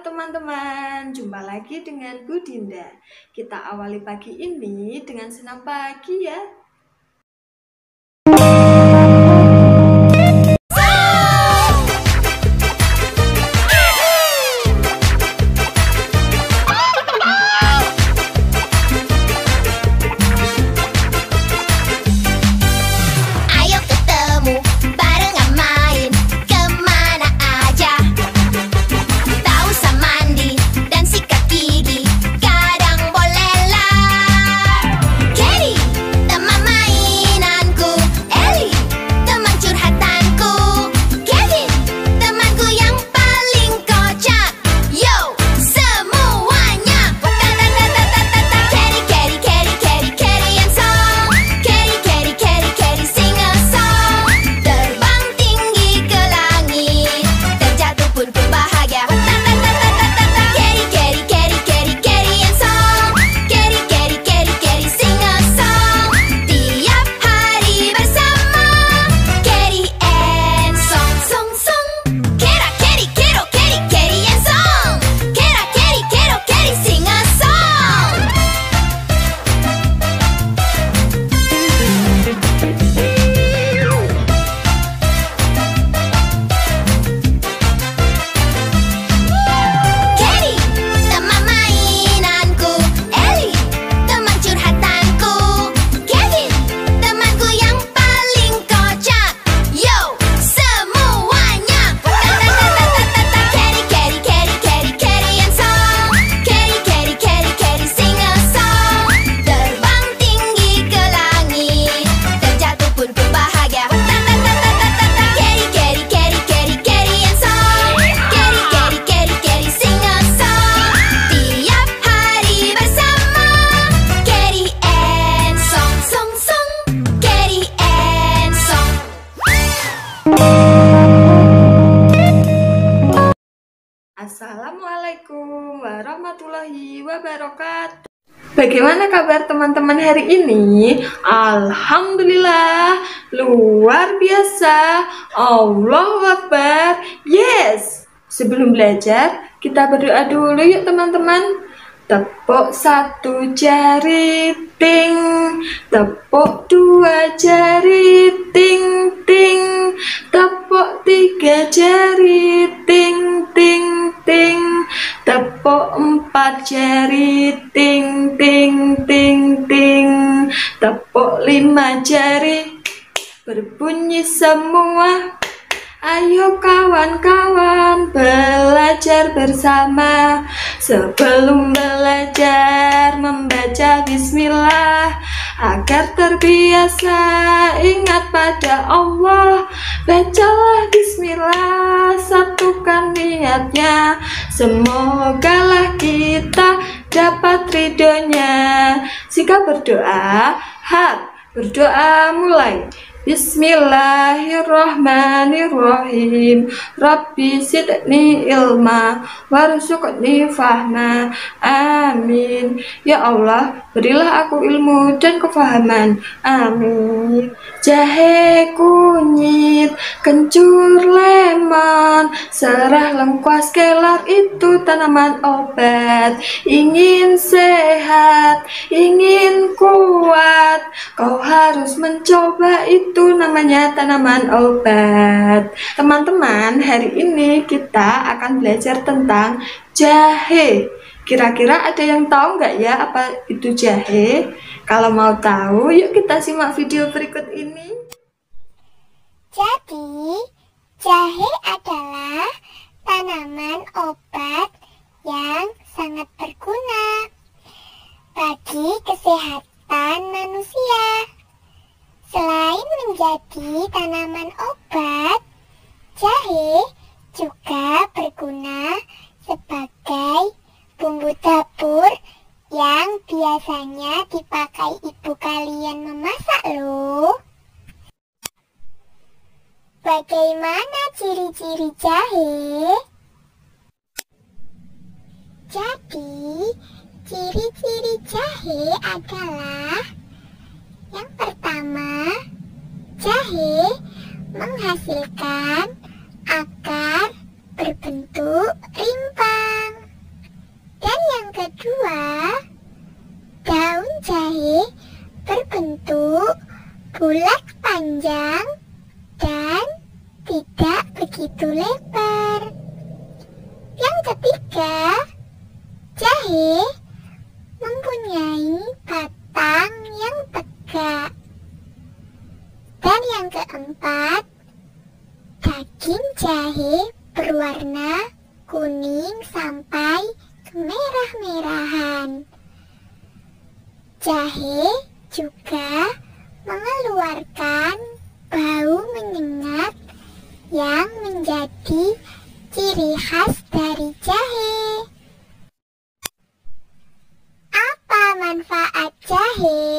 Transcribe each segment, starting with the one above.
teman-teman, jumpa lagi dengan Bu Dinda. Kita awali pagi ini dengan senam pagi ya. Assalamualaikum warahmatullahi wabarakatuh. Bagaimana kabar teman-teman hari ini? Alhamdulillah, luar biasa. Allahu Akbar. Yes. Sebelum belajar, kita berdoa dulu yuk teman-teman. Tepuk satu jari, ting. Tepuk dua jari, ting, ting. Tepuk tiga jari, ting, ting, ting. Tepuk empat jari, ting, ting, ting, ting. Tepuk lima jari, berbunyi semua. Ayo kawan-kawan belajar bersama. Sebelum belajar membaca bismillah, agar terbiasa ingat pada Allah. Bacalah bismillah, satukan niatnya. Semogalah kita dapat ridhonya. Jika berdoa, berdoa mulai. Bismillahirrahmanirrahim. Rabbi zidni ilma warzuqni fahma. Amin. Ya Allah, berilah aku ilmu dan kefahaman. Amin. Jahe, kunyit, kencur, lemon, serah, lengkuas, kelor itu tanaman obat. Ingin sehat, ingin kuat, kau harus mencoba, itu namanya tanaman obat. Teman-teman, hari ini kita akan belajar tentang jahe. Kira-kira ada yang tahu nggak ya apa itu jahe? Kalau mau tahu, yuk kita simak video berikut ini. Jadi, jahe adalah tanaman obat yang sangat berguna bagi kesehatan manusia. Selain menjadi tanaman obat, jahe juga berguna sebagai bumbu dapur yang biasanya dipakai ibu kalian memasak loh. Bagaimana ciri-ciri jahe? Jadi, ciri-ciri jahe adalah yang pertama, jahe menghasilkan akar berbentuk rimpang. panjang dan tidak begitu lebar. Yang ketiga, jahe mempunyai batang yang tegak. Dan yang keempat, daging jahe berwarna kuning sampai kemerah-merahan. Jahe juga mengeluarkan bau menyengat yang menjadi ciri khas dari jahe. Apa manfaat jahe?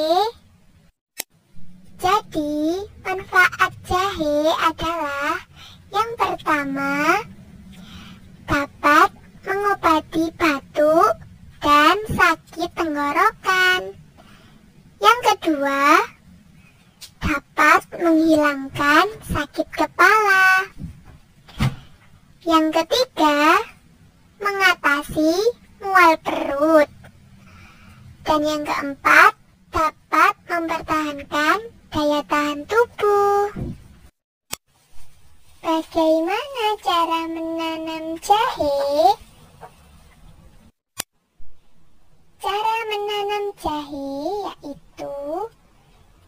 Jadi, manfaat jahe adalah yang pertama, dapat mengobati batuk dan sakit tenggorokan. Yang kedua, dapat menghilangkan sakit kepala. Yang ketiga, mengatasi mual perut. Dan yang keempat, dapat mempertahankan daya tahan tubuh. Bagaimana cara menanam jahe? Cara menanam jahe yaitu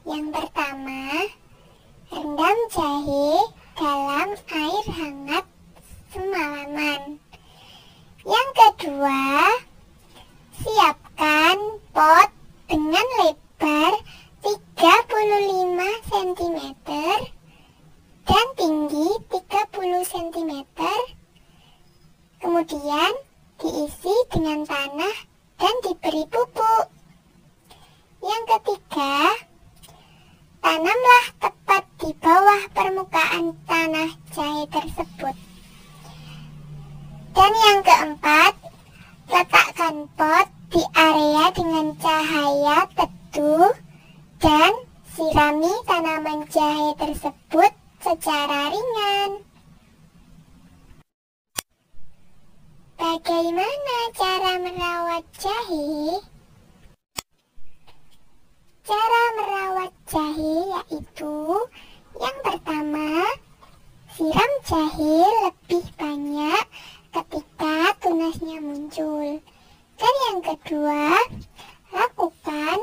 yang pertama, rendam jahe dalam air hangat semalaman. Yang kedua, siapkan pot dengan lebar 35 cm dan tinggi 30 cm. Kemudian diisi dengan tanah dan diberi pupuk. Yang ketiga, tanamlah tepat di bawah permukaan tanah jahe tersebut. Dan yang keempat, letakkan pot di area dengan cahaya teduh dan sirami tanaman jahe tersebut secara ringan. Bagaimana cara merawat jahe? Cara merawat jahe yaitu yang pertama, siram jahe lebih banyak ketika tunasnya muncul. Dan yang kedua, lakukan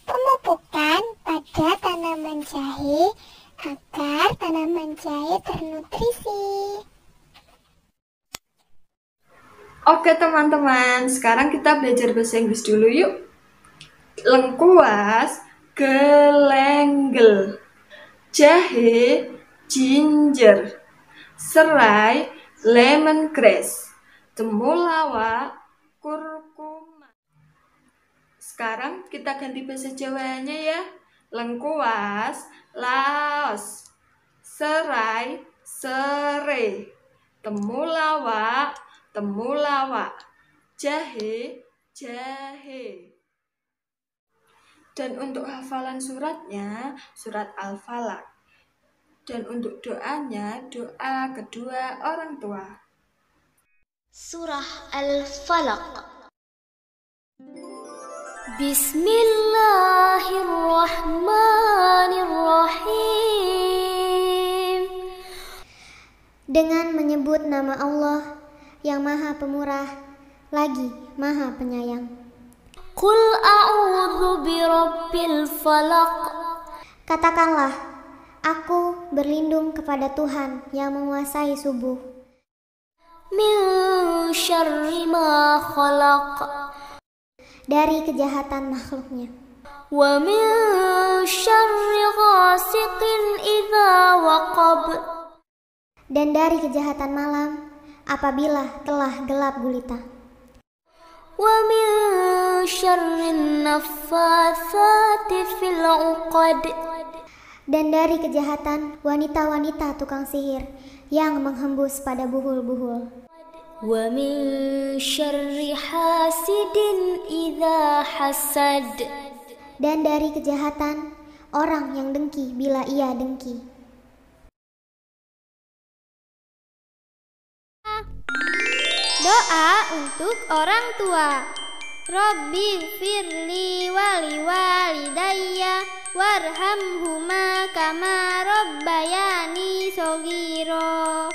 pemupukan pada tanaman jahe agar tanaman jahe ternutrisi. Oke teman-teman, sekarang kita belajar bahasa Inggris dulu yuk. Lengkuas, gelenggel. Jahe, ginger. Serai, lemongrass. Temulawak, kurkuma. Sekarang kita ganti bahasa Jawanya ya. Lengkuas, laos. Serai, serai. Temulawak, temulawak. Jahe, jahe. Dan untuk hafalan suratnya, surat Al-Falaq. Dan untuk doanya, doa kedua orang tua. Surah Al-Falaq. Bismillahirrahmanirrahim. Dengan menyebut nama Allah yang Maha Pemurah lagi Maha Penyayang. Qul a'udzu birabbil falaq. Katakanlah, aku berlindung kepada Tuhan yang menguasai subuh. Min syarri ma khalaq. Dari kejahatan makhluknya. Wa min syarri ghasiqin idza waqab. Dan dari kejahatan malam apabila telah gelap gulita. Wa min syarrin naffatsati fil 'uqad. Dan dari kejahatan wanita-wanita tukang sihir yang menghembus pada buhul-buhul. Wa min syarri hasidin idza hasad. Dan dari kejahatan orang yang dengki bila ia dengki. Doa untuk orang tua. Rabbi firli wali walidayya warhamhuma kama rabbayani shaghira.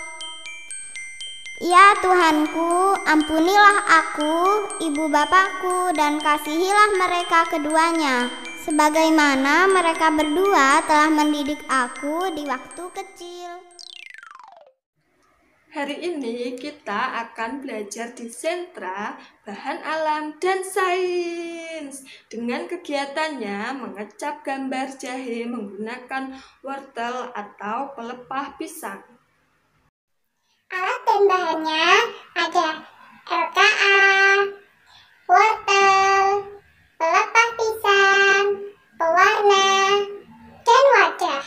Ya Tuhanku, ampunilah aku, ibu bapakku, dan kasihilah mereka keduanya, sebagaimana mereka berdua telah mendidik aku di waktu kecil. Hari ini kita akan belajar di sentra bahan alam dan sains. Dengan kegiatannya mengecap gambar jahe menggunakan wortel atau pelepah pisang. Alat dan bahannya ada LKA, wortel, pelepah pisang, pewarna, dan wadah.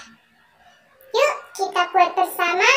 Yuk kita buat bersama.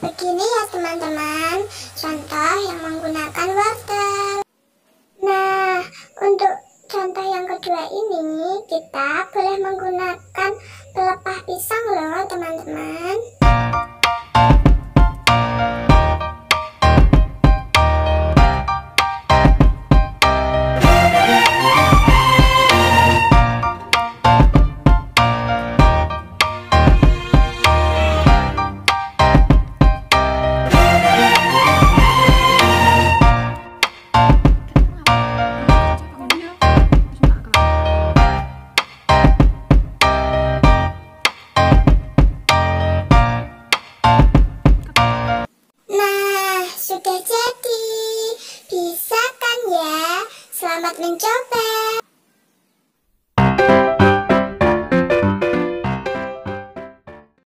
Begini ya teman-teman, contoh yang menggunakan wortel. Nah, untuk contoh yang kedua ini, kita boleh menggunakan pelepah pisang loh teman-teman. Sudah jadi, bisa kan ya? Selamat mencoba.